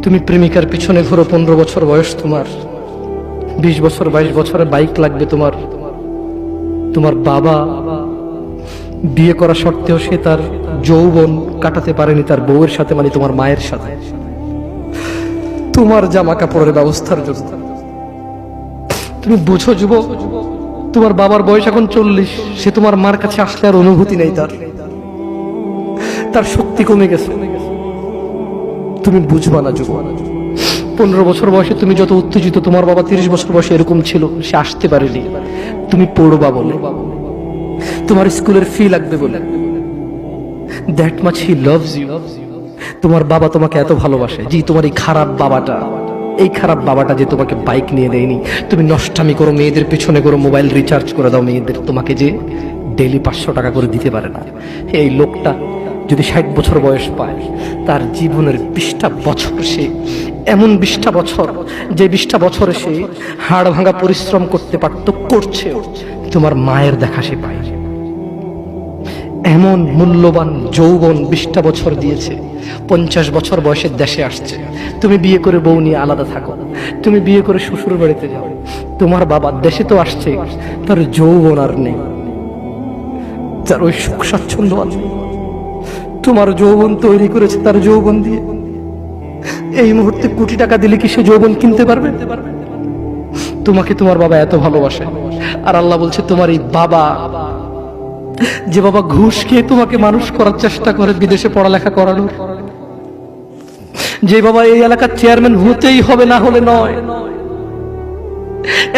তুমি প্রেমিকার পিছনে ঘোরো, 15 বছর বয়স তোমার, 20 বছর 22 বছরে বাইক লাগবে তোমার। তোমার বাবা বিয়ে করা সত্ত্বেও সে তার যৌবন কাটাতে পারেনি তার বউয়ের সাথে, মানে তোমার মায়ের সাথে, তোমার জামা কাপড়ের ব্যবস্থার জন্য। তুমি বুঝো যুবক, তোমার বাবার বয়স এখন 40, সে তোমার মার কাছে আসলে আর অনুভূতি নেই, তার শক্তি কমে গেছে। তুমি বুঝবা না যুবক। 15 বছর বয়সে তুমি যত উত্তেজিত, তোমার বাবা 30 বছর বয়সে এরকম ছিল, সে আসতে পারেনি। তুমি পড়বা বলে, তোমার স্কুলের ফি লাগবে বলে, that much he loves you. তোমার বাবা তোমাকে এত ভালোবাসে। জি, তোমার এই খারাপ বাবাটা যে তোমাকে বাইক নিয়ে দেয়নি, তুমি নষ্টামি করো, মেয়েদের পিছনে করো, মোবাইল রিচার্জ করে দাও মেয়েদের, তোমাকে যে ডেইলি 500 টাকা করে দিতে পারে না। এই লোকটা যদি 60 বছর বয়স পায়, তার জীবনের 20টা বছর সে এমন 20টা বছর, যে 20টা বছরে সে হাড় ভাঙা পরিশ্রম করতে পারত, করছে, তোমার মায়ের দেখা সে পায়। এমন মূল্যবান যৌবন 20টা বছর দিয়েছে, 50 বছর বয়সে দেশে আসছে। তুমি বিয়ে করে বউ নিয়ে আলাদা থাকো, তুমি বিয়ে করে শ্বশুর বাড়িতে যাও। তোমার বাবা দেশে তো আসছে, তার যৌবন আর নেই, তার ওই সুখ স্বাচ্ছন্দ্য আছে। তোমার যৌবন তৈরি করেছে তার যৌবন দিয়ে। এই মুহূর্তে কোটি টাকা দিলে কি সে যৌবন কিনতে পারবে? তোমাকে তোমার বাবা এত ভালোবাসে, আর আল্লাহ বলছে তোমার এই বাবা, যে বাবা ঘুষ খেয়ে তোমাকে মানুষ করার চেষ্টা করে বিদেশে পড়ালেখা করানোর, যে বাবা এই এলাকার চেয়ারম্যান হতেই হবে, না হলে নয়,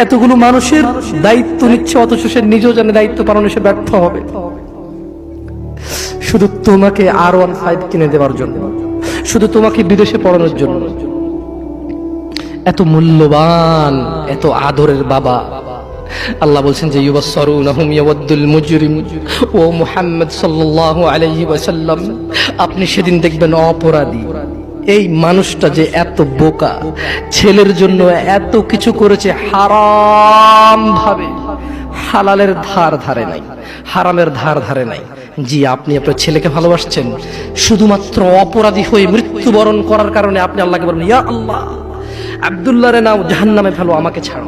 এতগুলো মানুষের দায়িত্ব নিচ্ছে, অথচ সে নিজেও জানে দায়িত্ব পালনে সে ব্যর্থ হবে, শুধু তোমাকে R15 কিনে দেওয়ার জন্য, শুধু তোমাকে বিদেশে পড়ানোর জন্য। এত মূল্যবান, এত আদরের বাবা। আল্লাহ বলছেন যে ইউবাসসারুনাহুম ইয়াওয়াদ্দুল মুজরিম ও মুহাম্মদ সাল্লাল্লাহু আলাইহি ওয়াসাল্লাম, আপনি সেদিন দেখবেন অপরাধী এই মানুষটা যে এত বোকা, ছেলের জন্য এত কিছু করেছে হারাম ভাবে, হালালের ধার ধারে নাই, হারামের ধার ধারে নাই। জি, আপনি আপনার ছেলেকে ভালোবাসছেন, শুধুমাত্র অপরাধী হয়ে মৃত্যুবরণ করার কারণে আপনি আল্লাহকে বলেন, ইয়া আল্লাহ, আব্দুল্লাহ রে নাও, জাহান্নামে ফেলো, আমাকে ছাড়ো।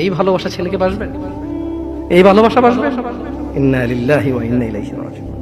এই ভালোবাসা ছেলেকে বাসবে? এই ভালোবাসা বাসবে? ইন্না লিল্লাহি ওয়া ইন্না ইলাইহি রাজিউন।